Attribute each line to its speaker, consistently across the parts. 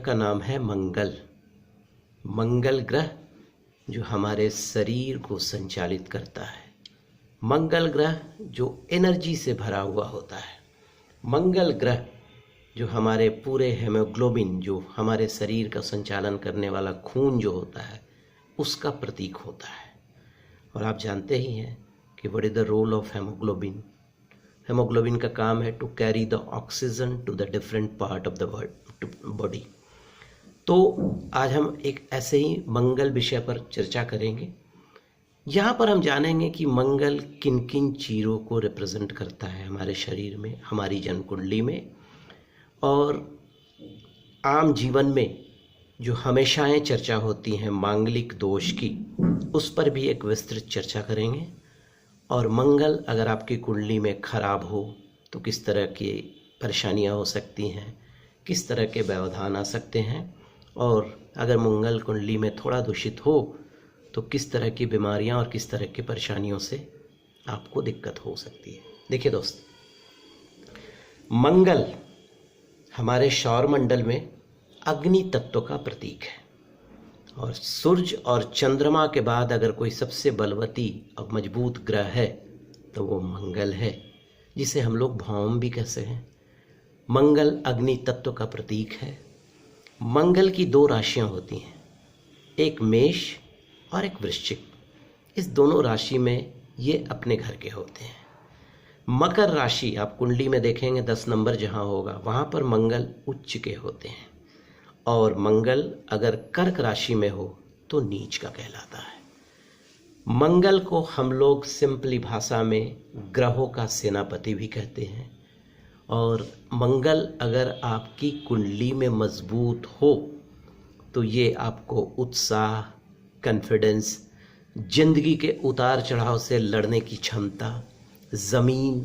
Speaker 1: का नाम है मंगल। मंगल ग्रह जो हमारे शरीर को संचालित करता है, मंगल ग्रह जो एनर्जी से भरा हुआ होता है, मंगल ग्रह जो हमारे पूरे हेमोग्लोबिन, जो हमारे शरीर का संचालन करने वाला खून जो होता है, उसका प्रतीक होता है। और आप जानते ही हैं कि what is the role of haemoglobin. Haemoglobin का काम है to carry the oxygen to the different part of the body. तो आज हम एक ऐसे ही मंगल विषय पर चर्चा करेंगे। यहाँ पर हम जानेंगे कि मंगल किन किन चीज़ों को रिप्रेजेंट करता है हमारे शरीर में, हमारी जन्म कुंडली में, और आम जीवन में जो हमेशाएं चर्चा होती हैं मांगलिक दोष की, उस पर भी एक विस्तृत चर्चा करेंगे। और मंगल अगर आपकी कुंडली में खराब हो तो किस तरह की परेशानियां हो सकती हैं, किस तरह के व्यवधान आ सकते हैं, और अगर मंगल कुंडली में थोड़ा दूषित हो तो किस तरह की बीमारियां और किस तरह की परेशानियों से आपको दिक्कत हो सकती है। देखिए दोस्त, मंगल हमारे सौरमंडल में अग्नि तत्व का प्रतीक है, और सूर्य और चंद्रमा के बाद अगर कोई सबसे बलवती और मजबूत ग्रह है तो वो मंगल है, जिसे हम लोग भौम भी कहते हैं। मंगल अग्नि तत्व का प्रतीक है। मंगल की दो राशियां होती हैं, एक मेष और एक वृश्चिक। इस दोनों राशि में ये अपने घर के होते हैं। मकर राशि आप कुंडली में देखेंगे 10 नंबर जहां होगा वहां पर मंगल उच्च के होते हैं, और मंगल अगर कर्क राशि में हो तो नीच का कहलाता है। मंगल को हम लोग सिंपली भाषा में ग्रहों का सेनापति भी कहते हैं। और मंगल अगर आपकी कुंडली में मजबूत हो तो ये आपको उत्साह, कॉन्फिडेंस, जिंदगी के उतार चढ़ाव से लड़ने की क्षमता, ज़मीन,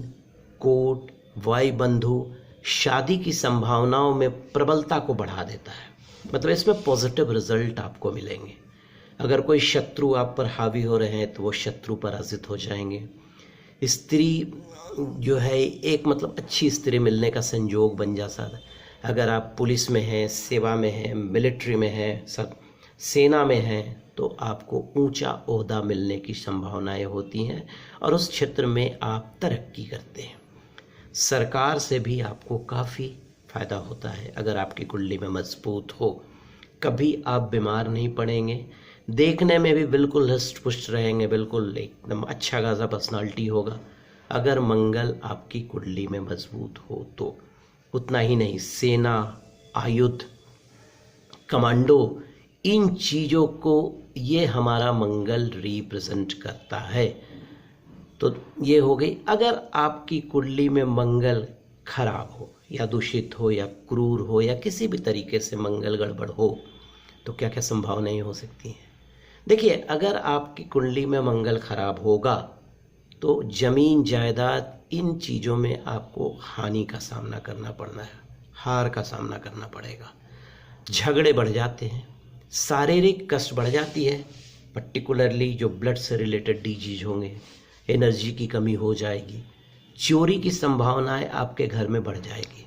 Speaker 1: कोर्ट, वायुबंधु, शादी की संभावनाओं में प्रबलता को बढ़ा देता है। मतलब इसमें पॉजिटिव रिजल्ट आपको मिलेंगे। अगर कोई शत्रु आप पर हावी हो रहे हैं तो वो शत्रु पराजित हो जाएंगे। स्त्री जो है एक मतलब अच्छी स्त्री मिलने का संयोग बन जाता है। अगर आप पुलिस में हैं, सेवा में हैं, मिलिट्री में हैं, सब सेना में हैं, तो आपको ऊंचा ओहदा मिलने की संभावनाएं होती हैं और उस क्षेत्र में आप तरक्की करते हैं। सरकार से भी आपको काफ़ी फ़ायदा होता है अगर आपकी कुंडली में मजबूत हो। कभी आप बीमार नहीं पड़ेंगे, देखने में भी बिल्कुल हष्ट पुष्ट रहेंगे, बिल्कुल एकदम अच्छा खासा पर्सनालिटी होगा अगर मंगल आपकी कुंडली में मजबूत हो तो। उतना ही नहीं, सेना, आयुध, कमांडो, इन चीज़ों को ये हमारा मंगल रिप्रेजेंट करता है। तो ये हो गई। अगर आपकी कुंडली में मंगल खराब हो या दूषित हो या क्रूर हो या किसी भी तरीके से मंगल गड़बड़ हो तो क्या क्या संभावनाएं हो सकती हैं। देखिए, अगर आपकी कुंडली में मंगल खराब होगा तो जमीन जायदाद, इन चीज़ों में आपको हानि का सामना करना पड़ना है, हार का सामना करना पड़ेगा। झगड़े बढ़ जाते हैं, शारीरिक कष्ट बढ़ जाती है, पर्टिकुलरली जो ब्लड से रिलेटेड डिजीज होंगे, एनर्जी की कमी हो जाएगी, चोरी की संभावनाएं आपके घर में बढ़ जाएगी,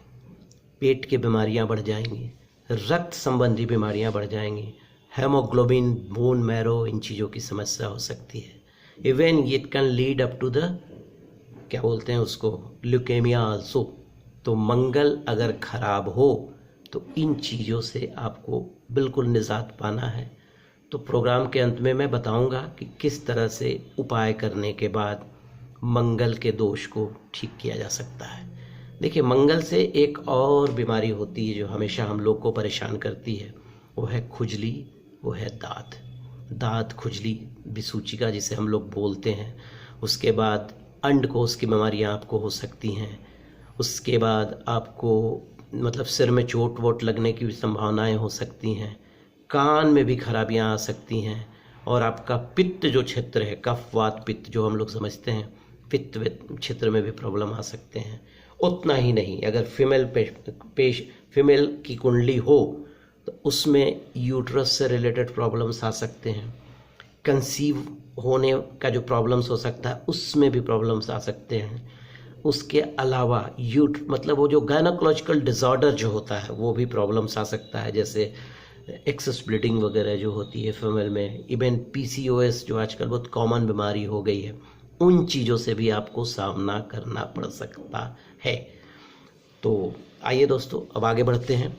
Speaker 1: पेट की बीमारियां बढ़ जाएंगी, रक्त संबंधी बीमारियां बढ़ जाएंगी, हेमोग्लोबिन, बोन मैरो, इन चीज़ों की समस्या हो सकती है। Even it can lead up to the, क्या बोलते हैं उसको, ल्यूकेमिया आल्सो। तो मंगल अगर खराब हो तो इन चीज़ों से आपको बिल्कुल निजात पाना है। तो प्रोग्राम के अंत में मैं बताऊंगा कि किस तरह से उपाय करने के बाद मंगल के दोष को ठीक किया जा सकता है। देखिए, मंगल से एक और बीमारी होती है जो हमेशा हम लोग को परेशान करती है, वो है खुजली, वो है दांत खुजली, विसूचिका जिसे हम लोग बोलते हैं। उसके बाद अंडकोश की बीमारियां आपको हो सकती हैं। उसके बाद आपको मतलब सिर में चोट वोट लगने की भी संभावनाएं हो सकती हैं। कान में भी खराबियां आ सकती हैं। और आपका पित्त जो क्षेत्र है, कफ वात पित्त जो हम लोग समझते हैं, पित्त क्षेत्र में भी प्रॉब्लम आ सकते हैं। उतना ही नहीं, अगर फीमेल की कुंडली हो तो उसमें यूट्रस से रिलेटेड प्रॉब्लम्स आ सकते हैं। कंसीव होने का जो प्रॉब्लम्स हो सकता है उसमें भी प्रॉब्लम्स आ सकते हैं। उसके अलावा मतलब वो जो गायनोकोलॉजिकल डिसऑर्डर जो होता है वो भी प्रॉब्लम्स आ सकता है, जैसे एक्सेस ब्लीडिंग वगैरह जो होती है फीमेल में, इवन PCOS जो आजकल बहुत कॉमन बीमारी हो गई है, उन चीज़ों से भी आपको सामना करना पड़ सकता है। तो आइए दोस्तों अब आगे बढ़ते हैं।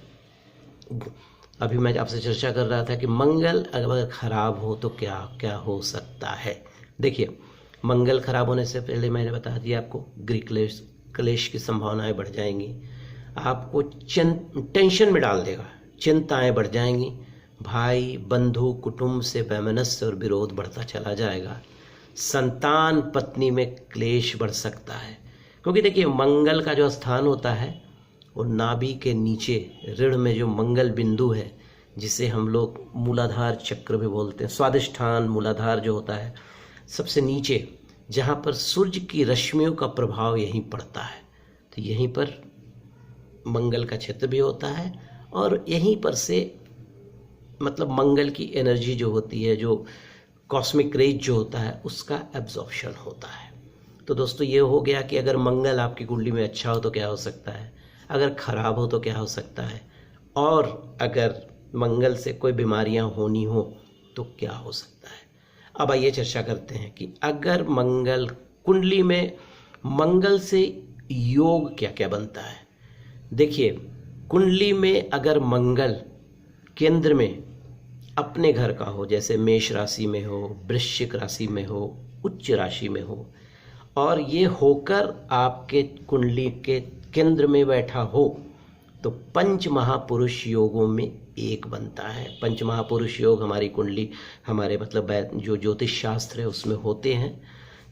Speaker 1: अभी मैं आपसे चर्चा कर रहा था कि मंगल अगर खराब हो तो क्या क्या हो सकता है। देखिए, मंगल खराब होने से पहले मैंने बता दिया आपको गृह क्लेश की संभावनाएं बढ़ जाएंगी, आपको टेंशन में डाल देगा, चिंताएं बढ़ जाएंगी, भाई बंधु कुटुंब से वैमनस्य और विरोध बढ़ता चला जाएगा, संतान पत्नी में क्लेश बढ़ सकता है। क्योंकि देखिए, मंगल का जो स्थान होता है वो नाभि के नीचे रीढ़ में जो मंगल बिंदु है, जिसे हम लोग मूलाधार चक्र भी बोलते हैं, स्वादिष्ठान मूलाधार जो होता है सबसे नीचे, जहाँ पर सूर्य की रश्मियों का प्रभाव यहीं पड़ता है, तो यहीं पर मंगल का क्षेत्र भी होता है और यहीं पर से मतलब मंगल की एनर्जी जो होती है, जो कॉस्मिक रेज जो होता है, उसका एब्जॉर्प्शन होता है। तो दोस्तों ये हो गया कि अगर मंगल आपकी कुंडली में अच्छा हो तो क्या हो सकता है, अगर खराब हो तो क्या हो सकता है, और अगर मंगल से कोई बीमारियां होनी हो तो क्या हो सकता है। अब आइए चर्चा करते हैं कि अगर मंगल कुंडली में, मंगल से योग क्या क्या बनता है। देखिए, कुंडली में अगर मंगल केंद्र में अपने घर का हो, जैसे मेष राशि में हो, वृश्चिक राशि में हो, उच्च राशि में हो, और ये होकर आपके कुंडली के केंद्र में बैठा हो, तो पंच महापुरुष योगों में एक बनता है। पंच महापुरुष योग हमारी कुंडली, हमारे मतलब जो ज्योतिष शास्त्र है उसमें होते हैं,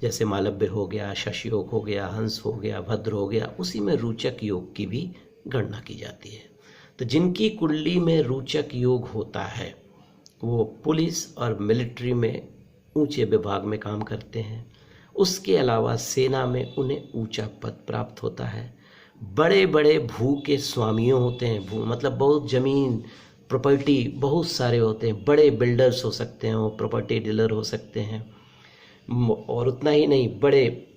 Speaker 1: जैसे मालव्य हो गया, शशि योग हो गया, हंस हो गया, भद्र हो गया, उसी में रोचक योग की भी गणना की जाती है। तो जिनकी कुंडली में रोचक योग होता है वो पुलिस और मिलिट्री में ऊंचे विभाग में काम करते हैं, उसके अलावा सेना में उन्हें ऊंचा पद प्राप्त होता है, बड़े बड़े भू के स्वामियों होते हैं, भू मतलब बहुत जमीन प्रॉपर्टी बहुत सारे होते हैं, बड़े बिल्डर्स हो सकते हैं, वो प्रॉपर्टी डीलर हो सकते हैं, और उतना ही नहीं, बड़े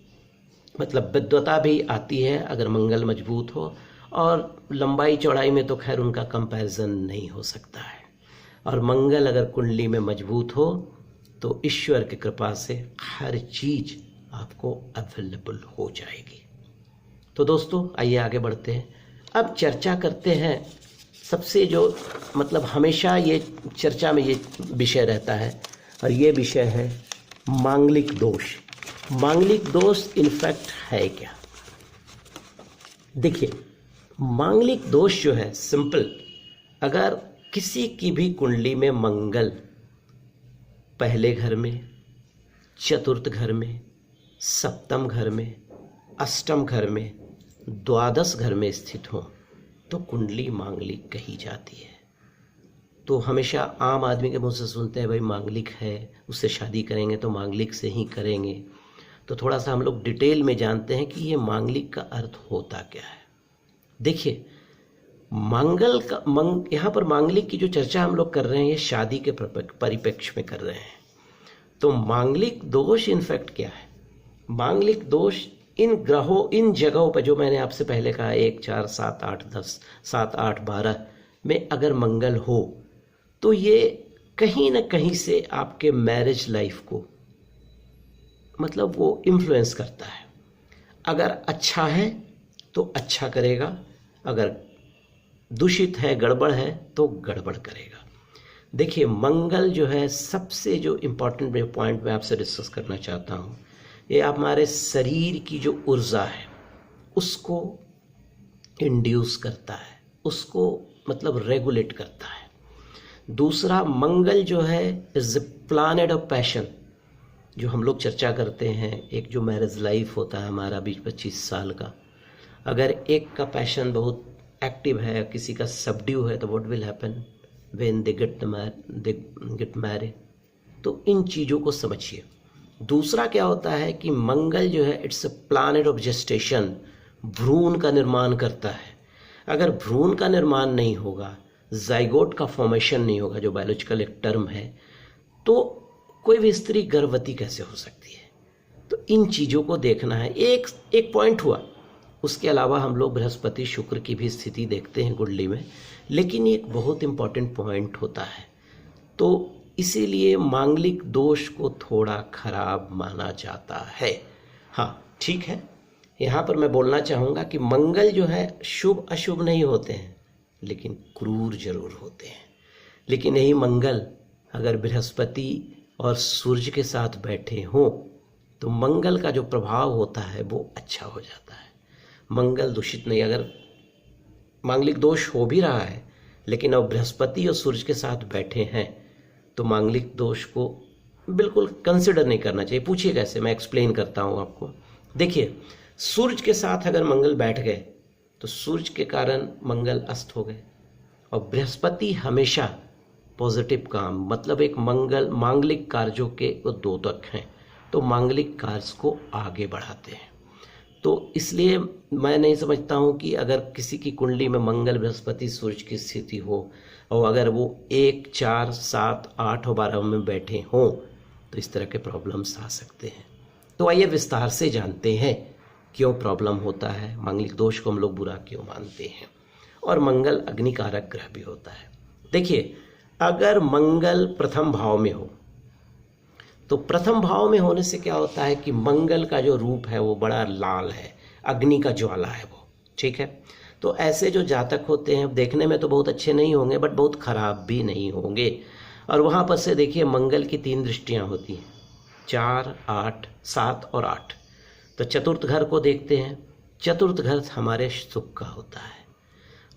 Speaker 1: मतलब विद्वता भी आती है अगर मंगल मजबूत हो, और लंबाई चौड़ाई में तो खैर उनका कंपैरिजन नहीं हो सकता है। और मंगल अगर कुंडली में मजबूत हो तो ईश्वर की कृपा से हर चीज आपको अवेलेबल हो जाएगी। तो दोस्तों आइए आगे बढ़ते हैं। अब चर्चा करते हैं सबसे जो मतलब हमेशा ये चर्चा में ये विषय रहता है, और ये विषय है मांगलिक दोष। मांगलिक दोष इनफैक्ट है क्या? देखिए, मांगलिक दोष जो है सिंपल, अगर किसी की भी कुंडली में मंगल पहले घर में, चतुर्थ घर में, सप्तम घर में, अष्टम घर में, द्वादश घर में स्थित हो तो कुंडली मांगलिक कही जाती है। तो हमेशा आम आदमी के मुंह से सुनते हैं भाई मांगलिक है, उससे शादी करेंगे तो मांगलिक से ही करेंगे। तो थोड़ा सा हम लोग डिटेल में जानते हैं कि ये मांगलिक का अर्थ होता क्या है। देखिए, मंगल का यहाँ पर मांगलिक की जो चर्चा हम लोग कर रहे हैं ये शादी के परिप्रेक्ष्य में कर रहे हैं। तो मांगलिक दोष इनफैक्ट क्या है? मांगलिक दोष इन ग्रहों, इन जगहों पर जो मैंने आपसे पहले कहा 1, 4, 7, 8, 10, 7, 8, 12 में अगर मंगल हो तो ये कहीं ना कहीं से आपके मैरिज लाइफ को मतलब वो इन्फ्लुएंस करता है। अगर अच्छा है तो अच्छा करेगा, अगर दूषित है, गड़बड़ है तो गड़बड़ करेगा। देखिए, मंगल जो है सबसे जो इम्पोर्टेंट पॉइंट मैं आपसे डिस्कस करना चाहता हूँ, ये हमारे शरीर की जो ऊर्जा है उसको इंड्यूस करता है, उसको मतलब रेगुलेट करता है। दूसरा, मंगल जो है is the planet of passion, जो हम लोग चर्चा करते हैं। एक जो मैरिज लाइफ होता है हमारा 20-25 साल का, अगर एक का पैशन बहुत एक्टिव है, किसी का सबड्यू है, तो what will happen when they get married. तो इन चीज़ों को समझिए। दूसरा क्या होता है कि मंगल जो है it's a planet of gestation, भ्रूण का निर्माण करता है। अगर भ्रूण का निर्माण नहीं होगा, जाइगोट का फॉर्मेशन नहीं होगा, जो बायोलॉजिकल एक टर्म है, तो कोई भी स्त्री गर्भवती कैसे हो सकती है? तो इन चीज़ों को देखना है। एक एक पॉइंट हुआ, उसके अलावा हम लोग बृहस्पति शुक्र की भी स्थिति देखते हैं कुंडली में, लेकिन एक बहुत इम्पॉर्टेंट पॉइंट होता है। तो इसीलिए मांगलिक दोष को थोड़ा खराब माना जाता है। हाँ ठीक है, यहाँ पर मैं बोलना चाहूँगा कि मंगल जो है शुभ अशुभ नहीं होते हैं, लेकिन क्रूर जरूर होते हैं। लेकिन यही मंगल अगर बृहस्पति और सूर्य के साथ बैठे हों तो मंगल का जो प्रभाव होता है वो अच्छा हो जाता है। मंगल दूषित नहीं, अगर मांगलिक दोष हो भी रहा है लेकिन अब बृहस्पति और सूर्य के साथ बैठे हैं तो मांगलिक दोष को बिल्कुल कंसिडर नहीं करना चाहिए। पूछिए कैसे, मैं एक्सप्लेन करता हूँ आपको। देखिए, सूर्य के साथ अगर मंगल बैठ गए तो सूर्य के कारण मंगल अस्त हो गए, और बृहस्पति हमेशा पॉजिटिव काम, मतलब एक मंगल मांगलिक कार्यों के द्योतक हैं, तो मांगलिक कार्य को आगे बढ़ाते हैं। तो इसलिए मैं नहीं समझता हूँ कि अगर किसी की कुंडली में मंगल बृहस्पति सूर्य की स्थिति हो और अगर वो 1, 4, 7, 8 और 12 में बैठे हों तो इस तरह के प्रॉब्लम्स आ सकते हैं। तो आइए विस्तार से जानते हैं क्यों प्रॉब्लम होता है, मांगलिक दोष को हम लोग बुरा क्यों मानते हैं, और मंगल अग्निकारक ग्रह भी होता है। देखिए, अगर मंगल प्रथम भाव में हो तो प्रथम भाव में होने से क्या होता है कि मंगल का जो रूप है वो बड़ा लाल है, अग्नि का ज्वाला है वो, ठीक है। तो ऐसे जो जातक होते हैं देखने में तो बहुत अच्छे नहीं होंगे बट बहुत खराब भी नहीं होंगे। और वहाँ पर से देखिए मंगल की 3 दृष्टियाँ होती हैं, 4, 8, 7 और 8। तो चतुर्थ घर को देखते हैं, चतुर्थ घर हमारे सुख का होता है,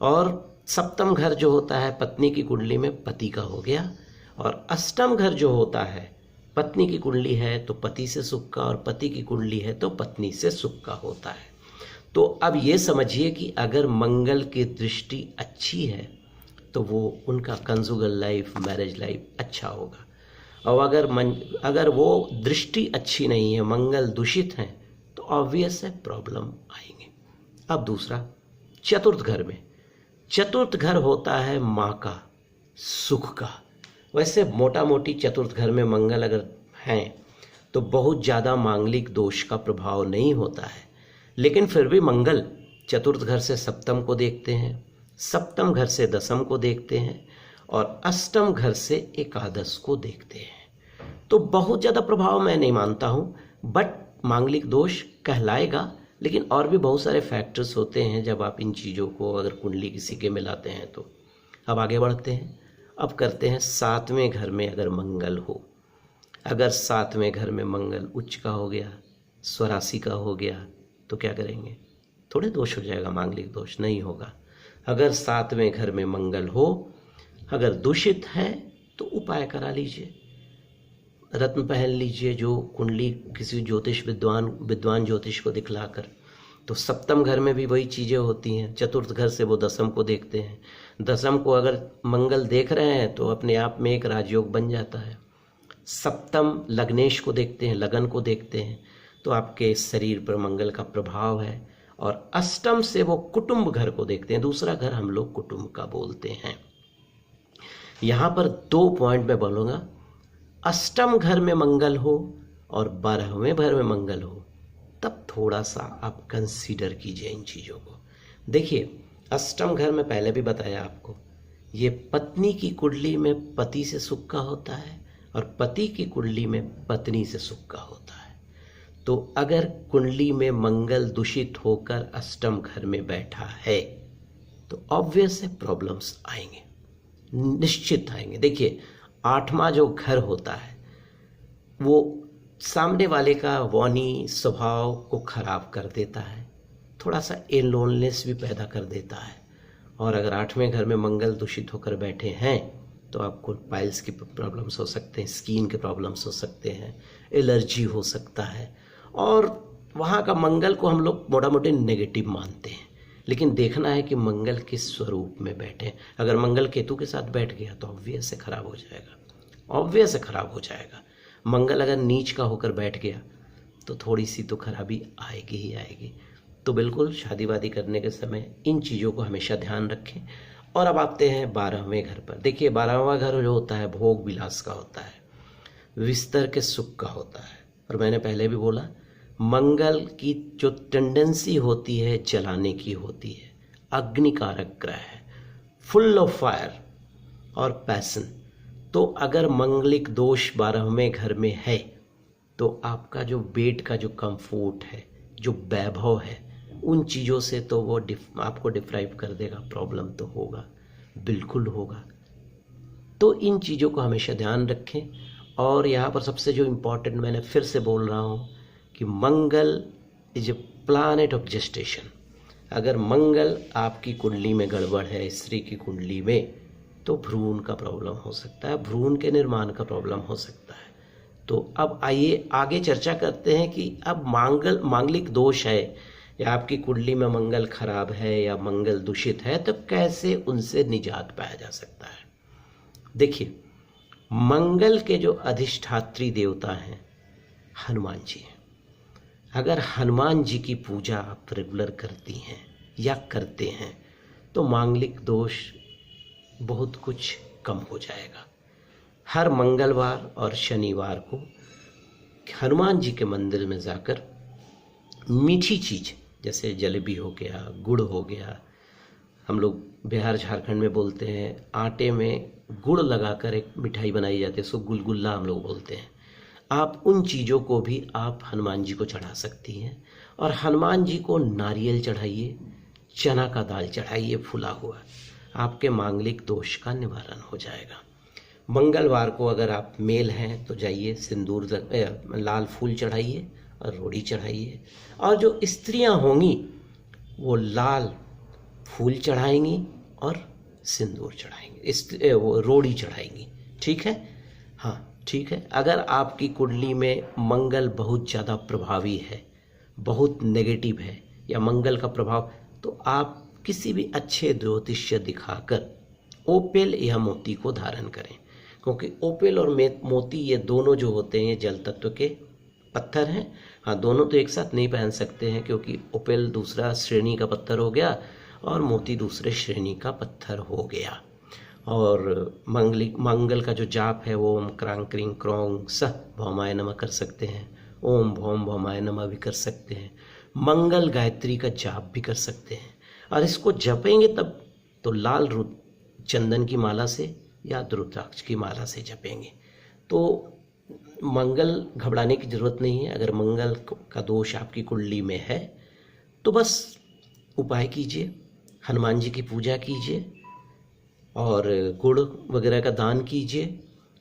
Speaker 1: और सप्तम घर जो होता है पत्नी की कुंडली में पति का हो गया, और अष्टम घर जो होता है पत्नी की कुंडली है तो पति से सुख का, और पति की कुंडली है तो पत्नी से सुख का होता है। तो अब ये समझिए कि अगर मंगल की दृष्टि अच्छी है तो वो उनका कंजुगल लाइफ, मैरिज लाइफ अच्छा होगा, और अगर वो दृष्टि अच्छी नहीं है, मंगल दूषित है, तो ऑब्वियस है प्रॉब्लम आएंगे। अब दूसरा, चतुर्थ घर में, चतुर्थ घर होता है माँ का, सुख का। वैसे मोटा मोटी चतुर्थ घर में मंगल अगर हैं तो बहुत ज़्यादा मांगलिक दोष का प्रभाव नहीं होता है, लेकिन फिर भी मंगल चतुर्थ घर से सप्तम को देखते हैं, सप्तम घर से दसम को देखते हैं, और अष्टम घर से एकादश को देखते हैं। तो बहुत ज़्यादा प्रभाव मैं नहीं मानता हूँ, बट मांगलिक दोष कहलाएगा। लेकिन और भी बहुत सारे फैक्टर्स होते हैं जब आप इन चीज़ों को अगर कुंडली किसी के मिलाते हैं तो। अब आगे बढ़ते हैं, अब करते हैं 7वें घर में अगर मंगल हो, अगर 7वें घर में मंगल उच्च का हो गया, स्वराशि का हो गया, तो क्या करेंगे, थोड़े दोष हो जाएगा, मांगलिक दोष नहीं होगा। अगर 7वें घर में मंगल हो, अगर दूषित है तो उपाय करा लीजिए, रत्न पहन लीजिए जो कुंडली किसी ज्योतिष विद्वान ज्योतिष को दिखलाकर। तो सप्तम घर में भी वही चीज़ें होती हैं, चतुर्थ घर से वो दसम को देखते हैं, दसम को अगर मंगल देख रहे हैं तो अपने आप में एक राजयोग बन जाता है। सप्तम लग्नेश को देखते हैं, लगन को देखते हैं, तो आपके शरीर पर मंगल का प्रभाव है। और अष्टम से वो कुटुंब घर को देखते हैं, दूसरा घर हम लोग कुटुंब का बोलते हैं। यहाँ पर 2 पॉइंट मैं बोलूँगा, अष्टम घर में मंगल हो और 12वें घर में मंगल हो, तब थोड़ा सा आप कंसीडर कीजिए इन चीज़ों को। देखिए, अष्टम घर में पहले भी बताया आपको, ये पत्नी की कुंडली में पति से सुख का होता है और पति की कुंडली में पत्नी से सुख का होता है। तो अगर कुंडली में मंगल दूषित होकर अष्टम घर में बैठा है तो ऑब्वियस है प्रॉब्लम्स आएंगे, निश्चित आएंगे। देखिए, 8वां जो घर होता है वो सामने वाले का वाणी स्वभाव को खराब कर देता है, थोड़ा सा एलोननेस भी पैदा कर देता है। और अगर 8वें घर में मंगल दूषित होकर बैठे हैं तो आपको पाइल्स की प्रॉब्लम्स हो सकते हैं, स्किन के प्रॉब्लम्स हो सकते हैं, एलर्जी हो सकता है। और वहाँ का मंगल को हम लोग मोटा मोटी नेगेटिव मानते हैं, लेकिन देखना है कि मंगल किस स्वरूप में बैठे। अगर मंगल केतु के साथ बैठ गया तो ऑब्वियस से खराब हो जाएगा, ऑब्वियस से खराब हो जाएगा। मंगल अगर नीच का होकर बैठ गया तो थोड़ी सी तो खराबी आएगी ही आएगी। तो बिल्कुल शादी वादी करने के समय इन चीज़ों को हमेशा ध्यान रखें। और अब आते हैं 12वें घर पर। देखिए, 12वां घर जो होता है भोग विलास का होता है, विस्तर के सुख का होता है। और मैंने पहले भी बोला मंगल की जो टेंडेंसी होती है जलाने की होती है, अग्निकारक ग्रह है, फुल ऑफ फायर और पैशन। तो अगर मंगलिक दोष 12वें घर में है तो आपका जो बेड का जो कंफर्ट है, जो वैभव है, उन चीज़ों से तो वो आपको डिप्राइव कर देगा। प्रॉब्लम तो होगा, बिल्कुल होगा। तो इन चीज़ों को हमेशा ध्यान रखें। और यहाँ पर सबसे जो इम्पोर्टेंट, मैंने फिर से बोल रहा हूँ कि Mangal is a planet of gestation. अगर मंगल आपकी कुंडली में गड़बड़ है, स्त्री की कुंडली में, तो भ्रूण का प्रॉब्लम हो सकता है, भ्रूण के निर्माण का प्रॉब्लम हो सकता है। तो अब आइए आगे चर्चा करते हैं कि अब मांगलिक दोष है या आपकी कुंडली में मंगल खराब है या मंगल दूषित है, तो कैसे उनसे निजात पाया जा सकता है। देखिए, मंगल के जो अधिष्ठात्री देवता हैं हनुमान जी हैं। अगर हनुमान जी की पूजा आप रेगुलर करती हैं या करते हैं तो मांगलिक दोष बहुत कुछ कम हो जाएगा। हर मंगलवार और शनिवार को हनुमान जी के मंदिर में जाकर मीठी चीज़ जैसे जलेबी हो गया, गुड़ हो गया, हम लोग बिहार झारखंड में बोलते हैं आटे में गुड़ लगाकर एक मिठाई बनाई जाती है, उसको गुलगुल्ला हम लोग बोलते हैं। आप उन चीज़ों को भी आप हनुमान जी को चढ़ा सकती हैं। और हनुमान जी को नारियल चढ़ाइए, चना का दाल चढ़ाइए फुला हुआ, आपके मांगलिक दोष का निवारण हो जाएगा। मंगलवार को अगर आप मेल हैं तो जाइए सिंदूर लाल फूल चढ़ाइए और रोड़ी चढ़ाइए। और जो स्त्रियां होंगी वो लाल फूल चढ़ाएंगी और सिंदूर चढ़ाएंगी, वो रोड़ी चढ़ाएंगी। ठीक है, हाँ ठीक है। अगर आपकी कुंडली में मंगल बहुत ज़्यादा प्रभावी है, बहुत नेगेटिव है, या मंगल का प्रभाव, तो आप किसी भी अच्छे ज्योतिष्य दिखाकर ओपेल या मोती को धारण करें। क्योंकि ओपेल और मोती ये दोनों जो होते हैं ये जल तत्व के पत्थर हैं। हाँ, दोनों तो एक साथ नहीं पहन सकते हैं, क्योंकि ओपेल दूसरा श्रेणी का पत्थर हो गया और मोती दूसरे श्रेणी का पत्थर हो गया। और मंगल का जो जाप है वो ओम क्रांग क्रीं क्रोंग सह भौमाय नमः कर सकते हैं, ओम भौम भौमाय नमः भी कर सकते हैं, मंगल गायत्री का जाप भी कर सकते हैं। और इसको जपेंगे तब तो लाल चंदन की माला से या रुद्राक्ष की माला से जपेंगे। तो मंगल घबराने की ज़रूरत नहीं है। अगर मंगल का दोष आपकी कुंडली में है तो बस उपाय कीजिए, हनुमान जी की पूजा कीजिए और गुड़ वगैरह का दान कीजिए।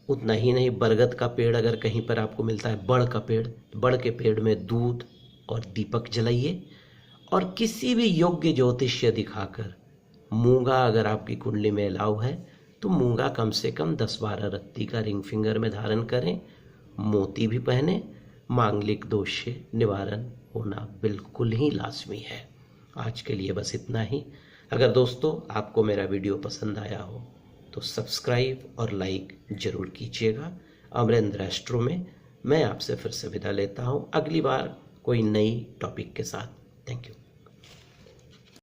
Speaker 1: उतना ही नहीं, बरगद का पेड़ अगर कहीं पर आपको मिलता है, बड़ का पेड़, बड़ के पेड़ में दूध और दीपक जलाइए। और किसी भी योग्य ज्योतिष्य दिखाकर मूंगा अगर आपकी कुंडली में अलाउ है तो मूंगा कम से कम 10-12 रत्ती का रिंग फिंगर में धारण करें, मोती भी पहने। मांगलिक दोष से निवारण होना बिल्कुल ही लाजमी है। आज के लिए बस इतना ही। अगर दोस्तों आपको मेरा वीडियो पसंद आया हो तो सब्सक्राइब और लाइक ज़रूर कीजिएगा। अमरेंद्र एस्ट्रो में मैं आपसे फिर से विदा लेता हूँ, अगली बार कोई नई टॉपिक के साथ। Thank you.